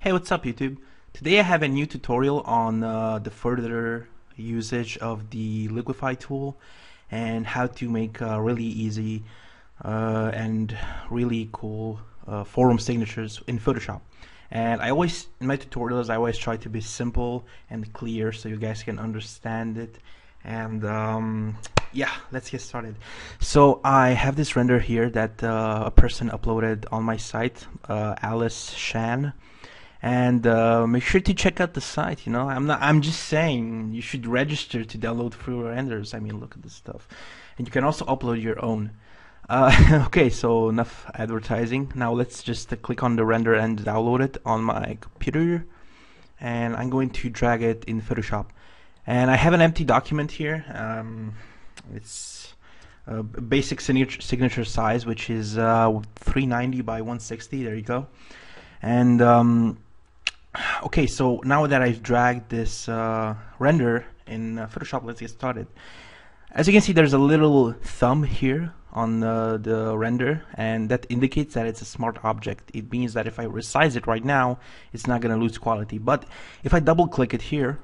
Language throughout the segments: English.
Hey, what's up YouTube? Today I have a new tutorial on the further usage of the Liquify tool and how to make really easy and really cool forum signatures in Photoshop. And in my tutorials, I always try to be simple and clear so you guys can understand it. And yeah, let's get started. So I have this render here that a person uploaded on my site, Alice Shan. And make sure to check out the site. I'm just saying you should register to download free renders. I mean, look at this stuff. And you can also upload your own. Okay, so enough advertising. Now let's just click on the render and download it on my computer. And I'm going to drag it in Photoshop. And I have an empty document here. It's a basic signature size, which is 390 by 160. There you go. And okay, so now that I've dragged this render in Photoshop, let's get started. As you can see, there's a little thumb here on the render, and that indicates that it's a smart object. It means that if I resize it right now, it's not going to lose quality. But if I double click it here,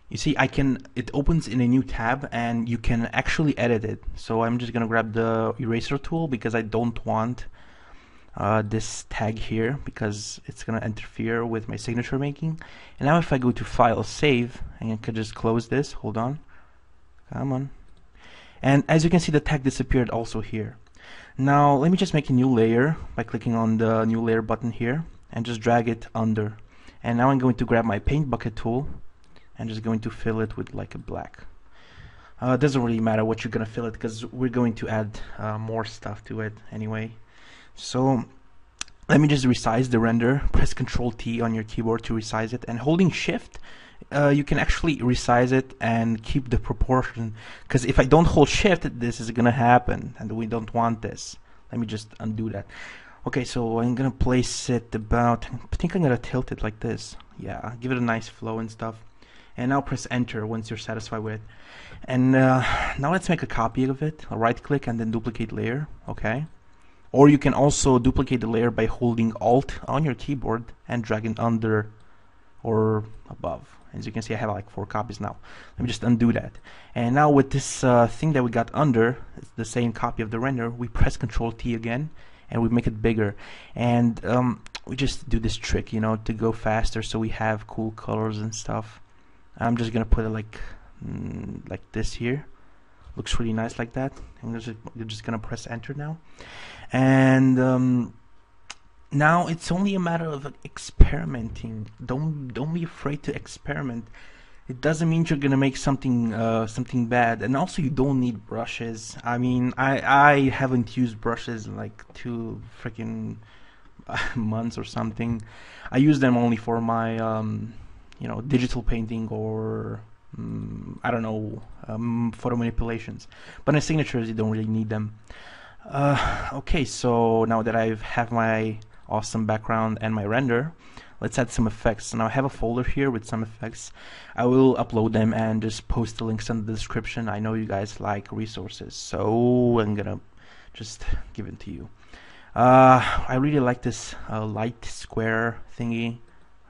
you see it opens in a new tab and you can actually edit it. So I'm just going to grab the eraser tool because I don't want this tag here because it's gonna interfere with my signature making. And now if I go to File, Save, and I could just close this. Hold on, come on. And as you can see, the tag disappeared also here. Now let me just make a new layer by clicking on the new layer button here and just drag it under. And now I'm going to grab my paint bucket tool and just going to fill it with like a black. It doesn't really matter what you're gonna fill it because we're going to add more stuff to it anyway. So let me just resize the render. Press Ctrl T on your keyboard to resize it, and holding Shift you can actually resize it and keep the proportion, because if I don't hold Shift, this is gonna happen and we don't want this. Let me just undo that. Okay, so I'm gonna place it about, I think I'm gonna tilt it like this. Yeah, give it a nice flow and stuff. And now press Enter once you're satisfied with it. And now let's make a copy of it. I'll right click and then duplicate layer. Okay. Or you can also duplicate the layer by holding Alt on your keyboard and dragging under or above. As you can see, I have like 4 copies now. Let me just undo that. And now with this thing that we got under, it's the same copy of the render, we press Ctrl T again and we make it bigger. And we just do this trick, to go faster so we have cool colors and stuff. I'm just gonna put it like this here. Looks really nice like that. You're just gonna press Enter now. And now it's only a matter of experimenting. Don't be afraid to experiment. It doesn't mean you're gonna make something bad. And also, you don't need brushes. I mean, I haven't used brushes in like 2 freaking months or something. I use them only for my digital painting or I don't know, photo manipulations. But in signatures, you don't really need them. Okay, so now that I have my awesome background and my render, let's add some effects. Now I have a folder here with some effects. I will upload them and just post the links in the description. I know you guys like resources, so I'm gonna just give it to you. I really like this light square thingy.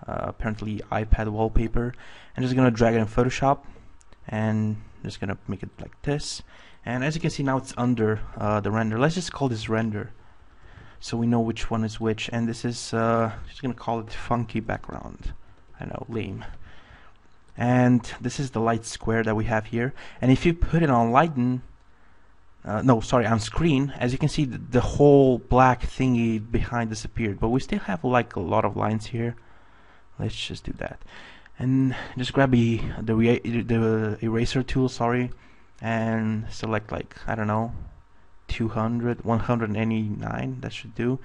Apparently iPad wallpaper. I'm just gonna drag it in Photoshop and just gonna make it like this. And as you can see, now it's under the render. Let's just call this render so we know which one is which. And this is just gonna call it funky background. I know, lame. And this is the light square that we have here. And if you put it on lighten, on screen, as you can see, the whole black thingy behind disappeared. But we still have like a lot of lines here. Let's just do that, and just grab the eraser tool, and select like, I don't know, 189. That should do.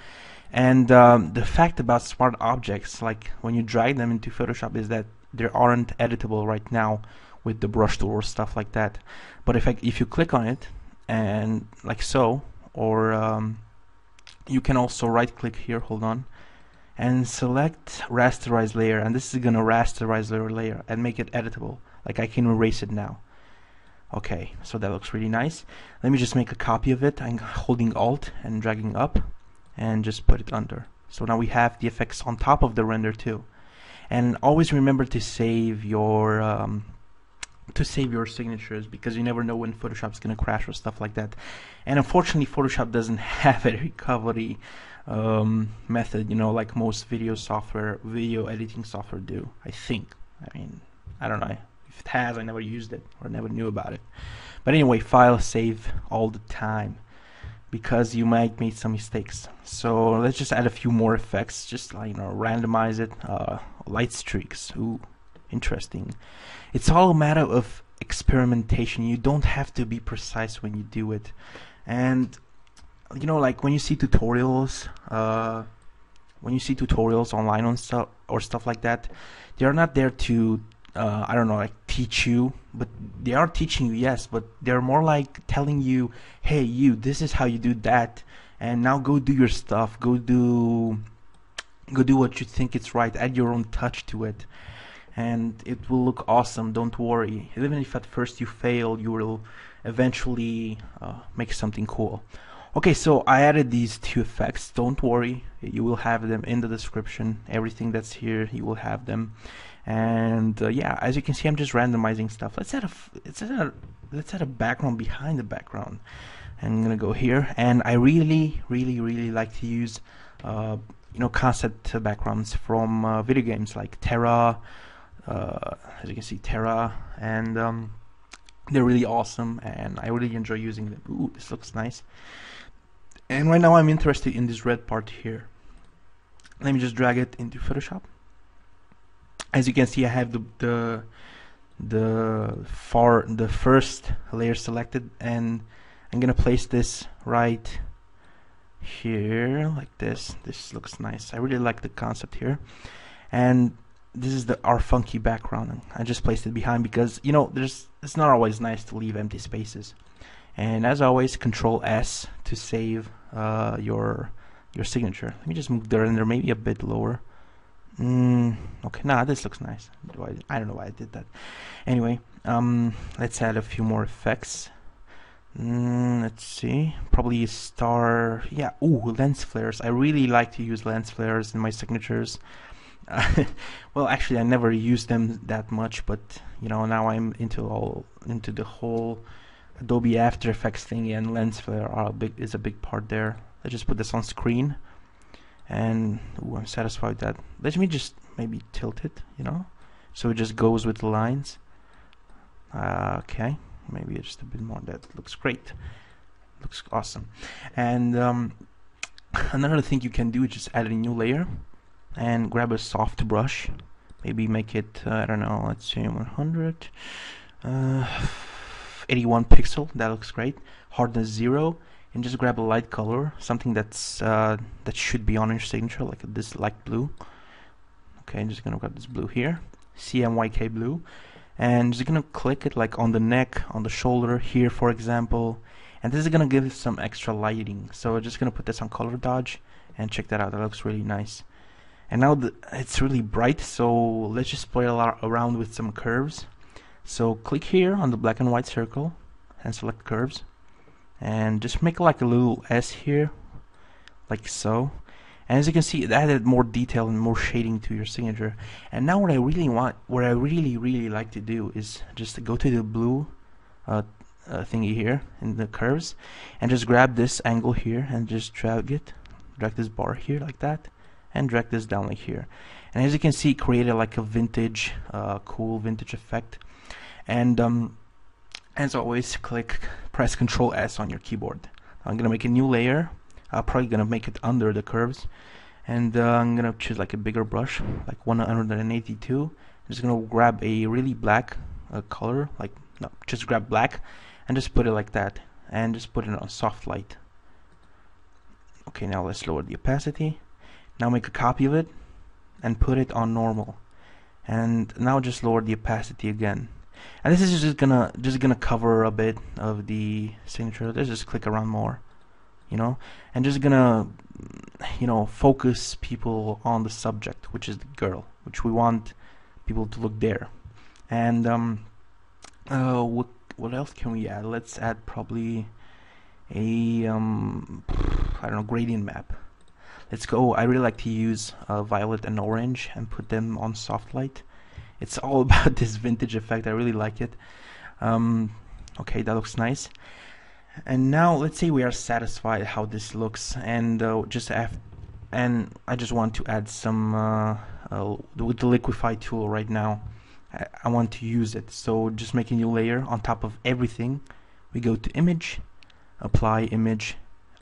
And the fact about smart objects, like when you drag them into Photoshop, is that they aren't editable right now with the brush tool or stuff like that. But if you click on it and like so, or you can also right click here, hold on, and select rasterize layer, and this is gonna rasterize the layer and make it editable. Like I can erase it now. Okay, so that looks really nice. Let me just make a copy of it. I'm holding Alt and dragging up and just put it under. So now we have the effects on top of the render too. And always remember to save your signatures, because you never know when Photoshop's gonna crash or stuff like that. And unfortunately, Photoshop doesn't have a recovery method, you know, like most video editing software do, I think. I mean, I don't know if it has. I never used it or never knew about it. But anyway, file save all the time, because you might make some mistakes. So let's just add a few more effects, just like, you know, randomize it. Light streaks, ooh, interesting. It's all a matter of experimentation. You don't have to be precise when you do it. And you know, like when you see tutorials online on stuff or stuff like that, they are not there to I don't know, like teach you, but they are teaching you, yes, but they're more like telling you, hey, you, this is how you do that, and now go do your stuff, go do what you think is right, add your own touch to it, and it will look awesome. Don't worry, even if at first you fail, you will eventually make something cool. Okay, so I added these two effects. Don't worry, you will have them in the description. Everything that's here, you will have them. And yeah, as you can see, I'm just randomizing stuff. Let's add a background behind the background. And I'm gonna go here, and I really like to use you know, concept backgrounds from video games like Terra. As you can see, Terra, and they're really awesome, and I really enjoy using them. Ooh, this looks nice. And right now I'm interested in this red part here. Let me just drag it into Photoshop. As you can see, I have the first layer selected, and I'm gonna place this right here like this. This looks nice. I really like the concept here. And this is our funky background. I just placed it behind because, you know, it's not always nice to leave empty spaces. And as always, Control S to save your signature. Let me just move the render maybe a bit lower. Okay, nah, this looks nice. I don't know why I did that. Anyway, let's add a few more effects. Let's see, probably a star. Yeah, ooh, lens flares. I really like to use lens flares in my signatures. Well, actually, I never used them that much, but you know, now I'm into the whole Adobe After Effects thing, and lens flare is a big part there. Let's just put this on screen, and ooh, I'm satisfied with that. Let me just maybe tilt it, you know, so it just goes with the lines. Okay, maybe just a bit more. That looks great. Looks awesome. And another thing you can do is just add a new layer and grab a soft brush. Maybe make it I don't know. Let's say 100, 81 pixel. That looks great. Hardness 0. And just grab a light color, something that's that should be on your signature, like this light blue. Okay, I'm just gonna grab this blue here, CMYK blue, and just gonna click it like on the neck, on the shoulder here, for example. And this is gonna give it some extra lighting. So I'm just gonna put this on color dodge, and check that out. That looks really nice. And now it's really bright, so let's just play around with some curves. So click here on the black and white circle and select curves. And just make like a little S here, like so. And as you can see, it added more detail and more shading to your signature. And now what I really like to do is just to go to the blue thingy here in the curves, and just grab this angle here and just drag this bar here like that, and drag this down like here. And as you can see, it created like a vintage, cool vintage effect. And as always, press Control S on your keyboard. I'm gonna make a new layer. I'm probably gonna make it under the curves, and I'm gonna choose like a bigger brush, like 182. I'm just gonna grab a really black color, just grab black, and just put it like that, and just put it on soft light. Okay, now let's lower the opacity. Now make a copy of it and put it on normal, and now just lower the opacity again. And this is just gonna cover a bit of the signature. Let's just click around more, you know, and just gonna, you know, focus people on the subject, which is the girl, which we want people to look there. And what else can we add? Let's add probably a I don't know, gradient map. Let's go. I really like to use violet and orange and put them on soft light. It's all about this vintage effect. I really like it. Okay, that looks nice. And now let's say we are satisfied how this looks, and I just want to add some with the liquify tool right now. I want to use it, so just make a new layer on top of everything. We go to image, apply image,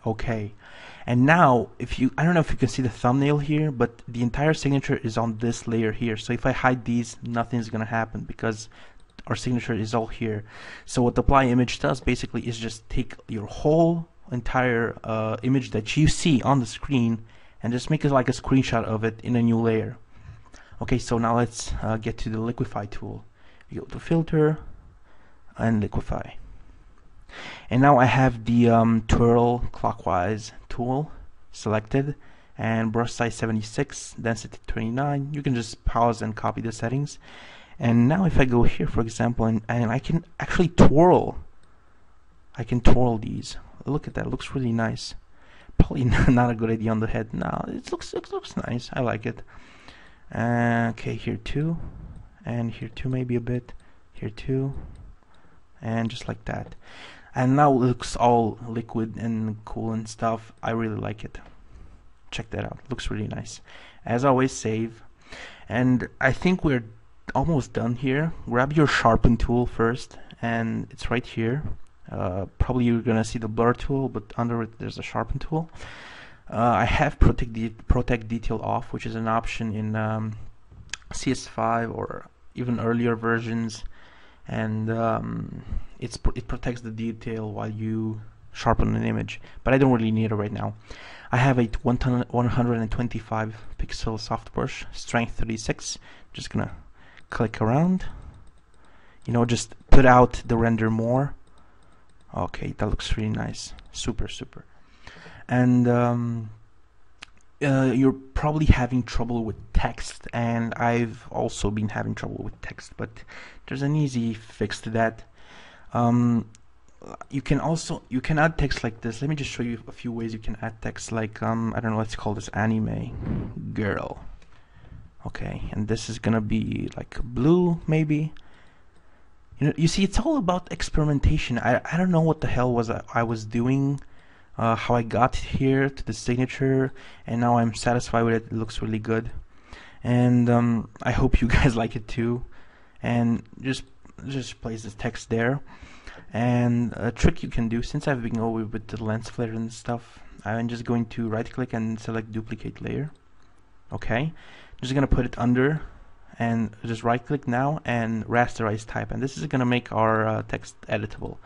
okay. And now I don't know if you can see the thumbnail here, but the entire signature is on this layer here. So if I hide these, nothing's gonna happen because our signature is all here. So what apply image does basically is just take your whole entire image that you see on the screen and just make it like a screenshot of it in a new layer. Okay, so now let's get to the liquify tool. You go to filter and liquify. And now I have the twirl clockwise tool selected and brush size 76, density 29. You can just pause and copy the settings. And now if I go here, for example, and I can actually twirl. I can twirl these. Look at that, it looks really nice. Probably not a good idea on the head. No, it looks nice. I like it. Okay, here too, and here too maybe a bit, here too, and just like that. And now it looks all liquid and cool and stuff. I really like it. Check that out. Looks really nice. As always, save. And I think we're almost done here. Grab your sharpen tool first, and it's right here. Probably you're gonna see the blur tool, but under it there's a sharpen tool. I have protect detail off, which is an option in CS5 or even earlier versions, and it protects the detail while you sharpen an image, but I don't really need it right now. I have a 125 pixel soft brush, strength 36. Just gonna click around, just put out the render more. Okay, that looks really nice. Super. And you're probably having trouble with text, and I've also been having trouble with text, but there's an easy fix to that. You can add text like this. Let me just show you a few ways you can add text, like I don't know, let's call this anime girl. Okay, and this is gonna be like blue maybe. You see, it's all about experimentation. I don't know what the hell I was doing, how I got here to the signature, and now I'm satisfied with it. It looks really good, and I hope you guys like it too. And just place this text there. And a trick you can do, since I've been over with the lens flare and stuff, I'm just going to right click and select duplicate layer. Okay, just gonna put it under and just right click now and rasterize type, and this is gonna make our text editable.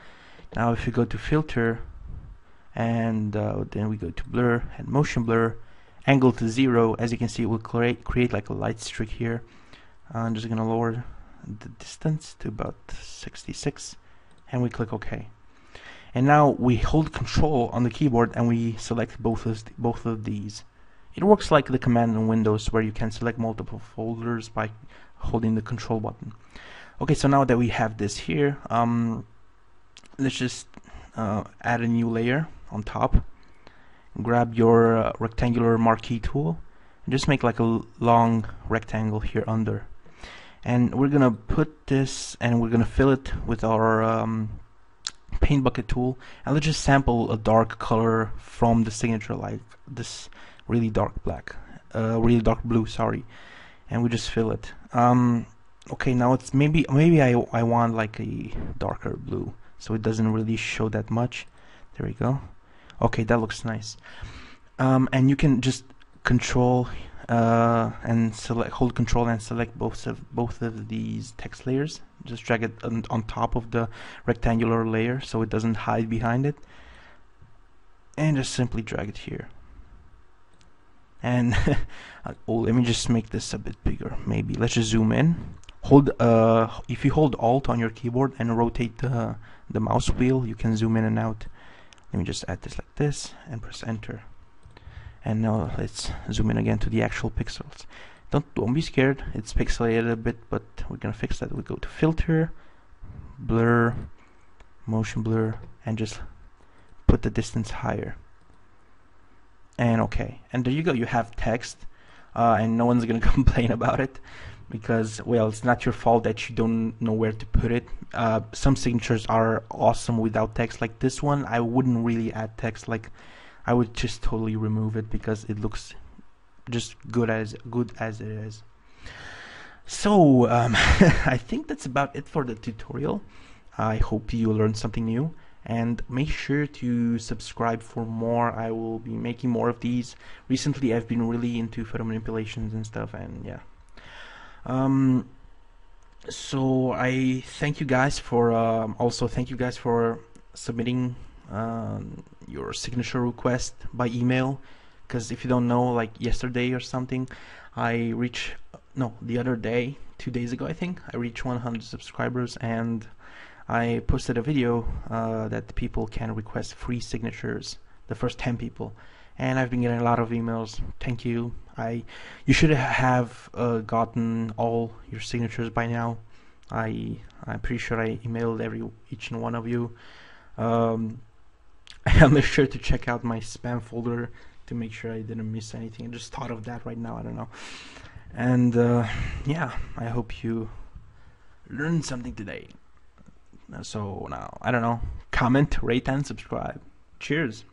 Now if you go to filter and then we go to blur and motion blur, angle to 0, as you can see it will create like a light streak here. I'm just gonna lower the distance to about 66 and we click OK. And now we hold Control on the keyboard and we select both of these. It works like the command in Windows where you can select multiple folders by holding the Control button. Okay, so now that we have this here, let's just add a new layer on top. Grab your rectangular marquee tool and just make like a long rectangle here under. And we're gonna put this and we're gonna fill it with our paint bucket tool, and let's just sample a dark color from the signature, like this really dark black, really dark blue, sorry, and we just fill it. Okay, now it's maybe I want like a darker blue so it doesn't really show that much. There we go. Okay, that looks nice. And you can just control and hold Control and select both of these text layers. Just drag it on top of the rectangular layer so it doesn't hide behind it, and just simply drag it here. And oh, let me just make this a bit bigger. Maybe let's just zoom in. Hold if you hold Alt on your keyboard and rotate the mouse wheel, you can zoom in and out. Let me just add this like this and press enter. And now let's zoom in again to the actual pixels. Don't be scared, it's pixelated a bit, but we're gonna fix that. We go to filter, blur, motion blur, and just put the distance higher. and okay, and there you go, you have text, and no one's gonna complain about it because, well, it's not your fault that you don't know where to put it. Some signatures are awesome without text, like this one. I wouldn't really add text, like I would just totally remove it because it looks just good as it is. So I think that's about it for the tutorial. I hope you learned something new, and make sure to subscribe for more. I will be making more of these. Recently I've been really into photo manipulations and stuff, and yeah. um, so I thank you guys for also thank you guys for submitting your signature request by email, because if you don't know, like yesterday or something, I reached, no, the other day, 2 days ago I think, I reached 100 subscribers, and I posted a video that people can request free signatures, the first 10 people, and I've been getting a lot of emails. Thank you. You should have gotten all your signatures by now. I'm pretty sure I emailed each and one of you. I'll make sure to check out my spam folder to make sure I didn't miss anything. I just thought of that right now. I don't know. And yeah, I hope you learned something today. So now, I don't know, comment, rate, and subscribe. Cheers.